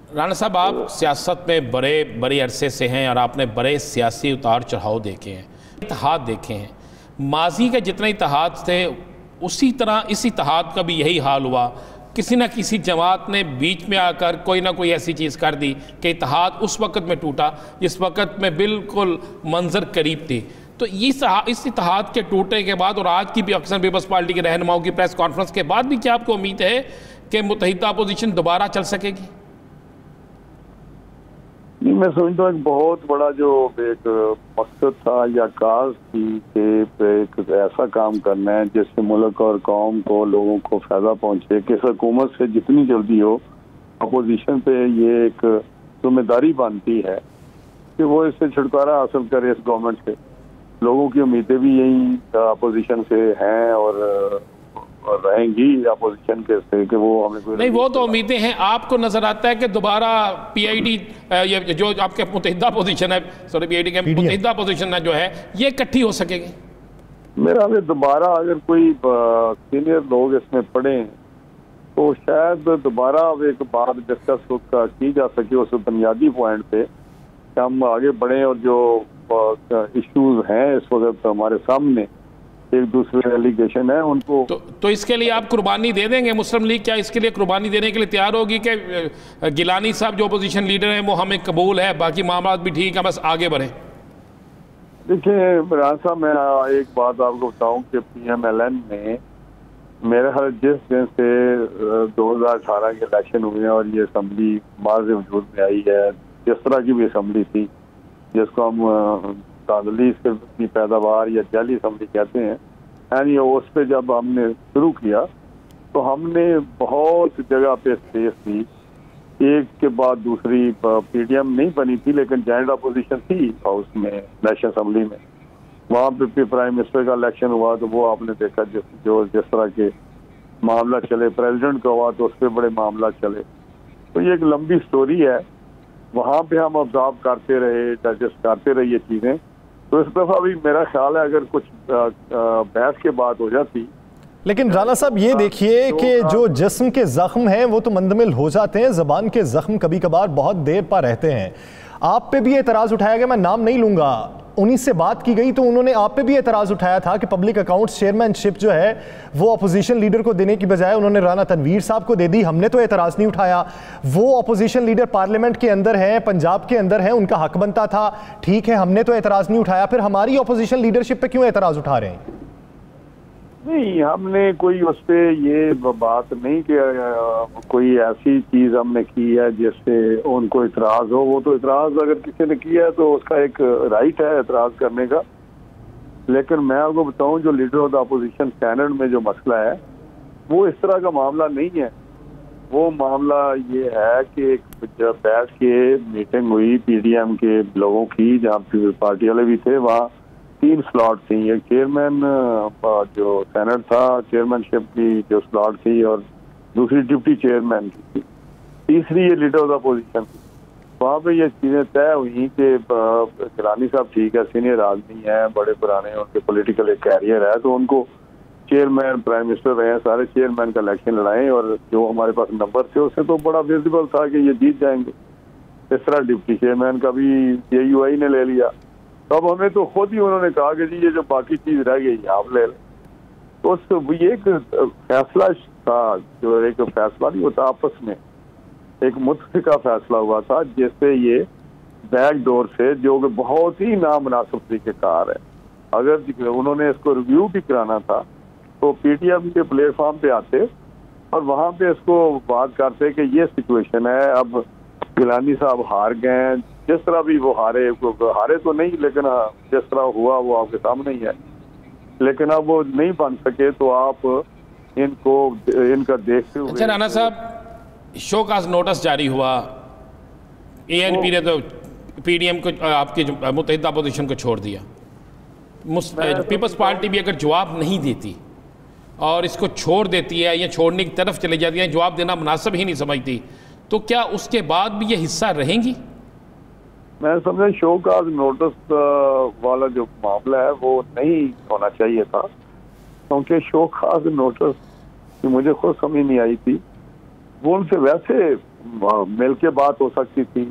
राणा साहब, आप सियासत में बड़े अरसे से हैं और आपने बड़े सियासी उतार चढ़ाव देखे हैं, इत्तेहाद देखे हैं। माजी के जितने इत्तेहाद थे उसी तरह इस इत्तेहाद का भी यही हाल हुआ। किसी न किसी जमात ने बीच में आकर कोई ना कोई ऐसी चीज़ कर दी कि इत्तेहाद उस वक़्त में टूटा जिस वक़्त में बिल्कुल मंजर करीब थी। तो इस इत्तेहाद के टूटने के बाद और आज की भी अक्सर पीपल्स पार्टी के रहनुमाओं की प्रेस कॉन्फ्रेंस के बाद भी क्या आपको उम्मीद है कि मुत्तहिदा अपोजिशन दोबारा चल सकेगी? नहीं, मैं समझता हूँ एक बहुत बड़ा जो एक मकसद था या काज थी कि एक ऐसा काम करना है जिससे मुल्क और कौम को, लोगों को फायदा पहुंचे, कि इस हुकूमत से जितनी जल्दी हो अपोजिशन पे ये एक जिम्मेदारी बनती है कि वो इससे छुटकारा हासिल करे इस गवर्नमेंट से। लोगों की उम्मीदें भी यही अपोजिशन से हैं और रहेंगी अपोजिशन के से कि वो हमें कोई नहीं, वो तो उम्मीदें हैं। आपको नजर आता है कि दोबारा पीआईडी ये जो आपके मुत्तहिदा अपोजिशन है, सॉरी पीआईडी के मुत्तहिदा अपोजिशन है जो है, ये इकट्ठी हो सकेगी? मेरा भी दोबारा अगर कोई सीनियर लोग इसमें पढ़े तो शायद दोबारा एक बात डिस्कस की जा सके उस बुनियादी पॉइंट पे कि हम आगे बढ़ें और जो इश्यूज हैं इस वक्त हमारे सामने, एक दूसरे एलिगेशन है उनको। तो इसके लिए आप कुर्बानी दे देंगे? मुस्लिम लीग क्या इसके लिए कुर्बानी देने के लिए तैयार होगी कि गिलानी साहब जो अपोजिशन लीडर हैं वो हमें कबूल है, बाकी मामला भी ठीक है, बस आगे बढ़ें? देखिए इमरान साहब, मैं एक बात आपको बताऊं कि PMLN ने मेरे ख्याल जिस दिन से 2018 के इलेक्शन हुए हैं और ये असम्बली माज़ वजूद में आई है, जिस तरह की भी असम्बली थी जिसको हम धांधली की पैदावार या जाली असम्बली कहते हैं, यानी उस पर जब हमने शुरू किया तो हमने बहुत जगह पे स्पेस दी, एक के बाद दूसरी। PDM नहीं बनी थी लेकिन जॉइंट अपोजिशन थी हाउस में, नेशनल असम्बली में। वहाँ पे प्राइम मिनिस्टर का इलेक्शन हुआ तो वो आपने देखा जिस तरह के मामला चले, प्रेसिडेंट का हुआ तो उस पर बड़े मामला चले। तो ये एक लंबी स्टोरी है, वहाँ पे हम ऑब्जर्व करते रहे, डाइजेस्ट करते रहे ये चीज़ें। तो इस दफ़ा भी मेरा ख्याल है अगर कुछ बहस के बाद हो जाती। लेकिन राणा साहब ये देखिए कि जो जिस्म के जख्म हैं वो तो मंदमिल हो जाते हैं, ज़बान के जख्म कभी कभार बहुत देर पर रहते हैं। आप पे भी एतराज़ उठाया गया, मैं नाम नहीं लूँगा, उन्हीं से बात की गई तो उन्होंने आप पे भी एतराज़ उठाया था कि पब्लिक अकाउंट्स चेयरमैनशिप जो है वो अपोजिशन लीडर को देने की बजाय उन्होंने राना तनवीर साहब को दे दी। हमने तो एतराज़ नहीं उठाया, वो अपोजिशन लीडर पार्लियामेंट के अंदर हैं, पंजाब के अंदर हैं, उनका हक बनता था, ठीक है, हमने तो एतराज़ नहीं उठाया, फिर हमारी अपोजिशन लीडरशिप पे क्यों एतराज़ उठा रहे हैं? नहीं, हमने कोई उस पर ये बात नहीं कि कोई ऐसी चीज़ हमने की है जिससे उनको इतराज़ हो। वो तो इतराज़ अगर किसी ने किया है तो उसका एक राइट है इतराज़ करने का। लेकिन मैं आपको बताऊं, जो leader of the opposition standard में जो मसला है वो इस तरह का मामला नहीं है। वो मामला ये है कि जब बैठ के मीटिंग हुई PDM के लोगों की, जहाँ पार्टी वाले भी थे, वहाँ 3 स्लॉट थी। एक चेयरमैन जो सेनेट था, चेयरमैनशिप की जो स्लॉट थी, और दूसरी डिप्टी चेयरमैन की थी, तीसरी ये लीडर ऑफ द अपोजिशन थी। वहाँ पे ये चीज़ें तय हुई कि गिलानी साहब ठीक है, सीनियर आदमी है, बड़े पुराने, उनके पॉलिटिकल एक कैरियर है, तो उनको चेयरमैन, प्राइम मिनिस्टर रहे हैं, सारे चेयरमैन का इलेक्शन लड़ाएं, और जो हमारे पास नंबर थे उससे तो बड़ा विजिबल था कि ये जीत जाएंगे। इस तरह डिप्टी चेयरमैन का भी UI ने ले लिया। तब हमें तो खुद ही उन्होंने कहा कि जी ये जो बाकी चीज रह गई आप ले लें। तो ये एक फैसला था, जो एक फैसला नहीं होता, आपस में एक मुत्तफिका फैसला हुआ था, जिससे ये बैक डोर से, जो कि बहुत ही नामुनासिब तरीक़ेकार है, अगर उन्होंने इसको रिव्यू भी कराना था तो PTM के प्लेटफॉर्म पे आते और वहाँ पे इसको बात करते कि ये सिचुएशन है, अब गिलानी साहब हार गए, जिस तरह भी वो हारे तो नहीं, लेकिन जिस तरह हुआ वो आपके सामने ही है। लेकिन अब वो नहीं बन सके तो आप इनका देखते हुए। अच्छा राणा साहब, शो का नोटिस जारी हुआ, ANP ने तो PDM को, आपकी मुत्तहिदा अपोजिशन को छोड़ दिया। पीपल्स पार्टी भी अगर जवाब नहीं देती और इसको छोड़ देती है या छोड़ने की तरफ चली जाती है, जवाब देना मुनासिब ही नहीं समझती, तो क्या उसके बाद भी ये हिस्सा रहेंगी? मैं समझा शो का नोटिस वाला जो मामला है वो नहीं होना चाहिए था, क्योंकि शो का नोटिस मुझे खुद समझ नहीं आई थी। वो उनसे वैसे मिल के बात हो सकती थी।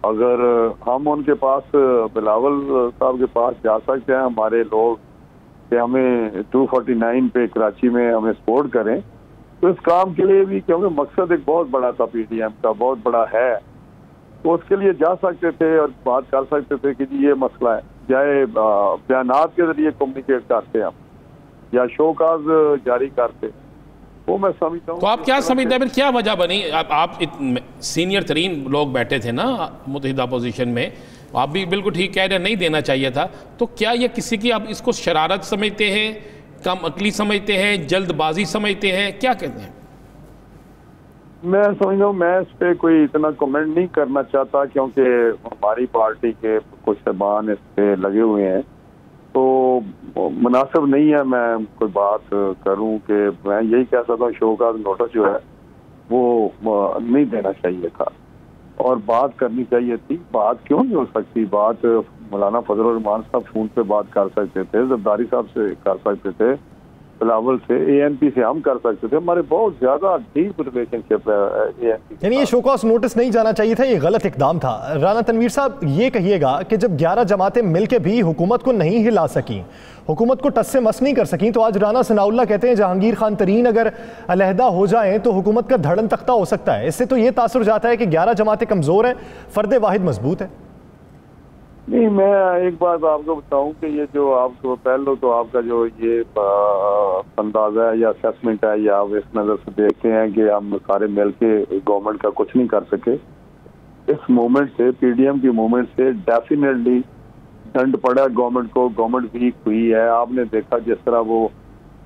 अगर हम उनके पास, बिलावल साहब के पास जा सकते हैं हमारे लोग कि हमें 249 पे कराची में हमें सपोर्ट करें, तो इस काम के लिए भी, क्योंकि मकसद एक बहुत बड़ा था पीडीएम का, बहुत बड़ा है, तो उसके लिए जा सकते थे और बात कर सकते थे कि जी ये मसला है, चाहे बयानात के जरिए कम्युनिकेट करते हम या शोकाज जारी करते, वो मैं समझता हूँ। तो आप क्या समझते हैं फिर क्या वजह बनी? आप सीनियर तरीन लोग बैठे थे ना मुत्तहिदा अपोजिशन में, आप भी बिल्कुल ठीक कह रहे हैं, नहीं देना चाहिए था, तो क्या ये किसी की आप इसको शरारत समझते हैं, कम अकली समझते हैं, जल्दबाजी समझते हैं, क्या कहते हैं? मैं समझता हूँ, मैं इस पर कोई इतना कमेंट नहीं करना चाहता, क्योंकि हमारी पार्टी के कुछ साहबान इस पे लगे हुए हैं, तो मुनासिब नहीं है मैं कोई बात करूं। कि मैं यही कह सकता हूँ शो का नोटिस जो है वो नहीं देना चाहिए था और बात करनी चाहिए थी। बात क्यों नहीं हो सकती? बात मौलाना फजल रहमान साहब फोन पे बात कर सकते थे, जरदारी साहब से कर सकते थे, बिलावल से, एएनपी से हम कर सकते थे। हमारे बहुत ज्यादा डीप रिलेशनशिप है एएनपी। यानी ये शोकॉस नोटिस नहीं जाना चाहिए था, ये गलत इकदाम था। राना तनवीर साहब, ये कहिएगा कि जब 11 जमातें मिलकर भी हुकूमत को नहीं हिला सकी, हुकूमत को टस से मस नहीं कर सकी, तो आज राना सनाउल्लाह कहते हैं जहांगीर खान तरीन अगर अलहदा हो जाएं तो हुकूमत का धड़न तख्ता हो सकता है। इससे तो ये तासुर जाता है कि 11 जमातें कमजोर हैं, फर्द वाहिद मजबूत है। नहीं, मैं एक बात आपको बताऊं कि ये जो आपको पहले तो आपका जो ये अंदाजा है या असेसमेंट है, या आप इस नज़र से देखते हैं कि हम सारे मिल के गवर्नमेंट का कुछ नहीं कर सके, इस मूवमेंट से, पीडीएम की मूवमेंट से डेफिनेटली दंड पड़ा गवर्नमेंट को। गवर्नमेंट वीक हुई है। आपने देखा जिस तरह वो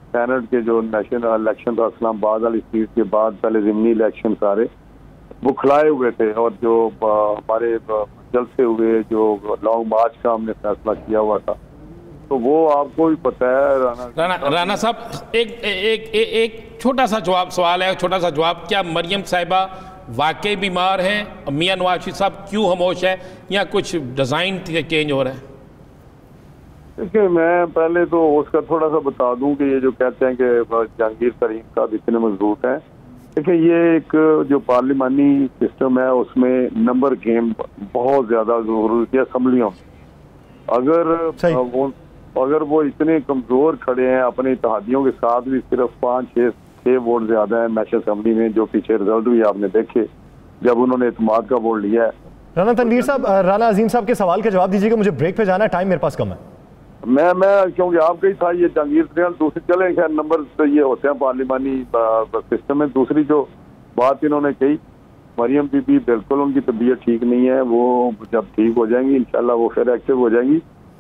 सेनेट के जो नेशनल इलेक्शन था इस्लामाबाद वाली सीट के बाद, पहले ज़िमनी इलेक्शन सारे बुखलाए हुए थे, और जो हमारे जलसे हुए, जो लॉन्ग मार्च का हमने फैसला किया हुआ था, तो वो आपको भी पता है। राना साहब, एक छोटा सा सवाल है, छोटा सा जवाब। क्या मरियम साहिबा वाकई बीमार हैं? मियां नवाज शरीफ साहब क्यों खामोश है, या कुछ डिज़ाइन चेंज हो रहा है? देखिए, मैं पहले तो उसका थोड़ा सा बता दूं कि ये जो कहते हैं कि जहांगीर तरीन साहब इतने मजबूत हैं, देखिए ये एक जो पार्लिमानी सिस्टम है उसमें नंबर गेम बहुत ज्यादा जरूरी है असम्बलियों में। अगर वो इतने कमजोर खड़े हैं, अपने इत्तेहादियों के साथ भी सिर्फ 5-6 वोट ज्यादा है नेशनल असेंबली में, जो पीछे रिजल्ट भी आपने देखे जब उन्होंने इत्तेमाद का वोट लिया है। राना तनवीर साहब, राना अजीम साहब के सवाल का जवाब दीजिएगा, मुझे ब्रेक पे जाना है, टाइम मेरे पास कम है। मैं क्योंकि आपका ही था ये जहांगीर तरीन, दूसरी चले खैर नंबर तो ये होते हैं पार्लिमानी सिस्टम में। दूसरी जो बात इन्होंने कही, मरियम बीबी बिल्कुल उनकी तबीयत ठीक नहीं है, वो जब ठीक हो जाएंगी इंशाल्लाह वो फिर एक्टिव हो जाएंगी।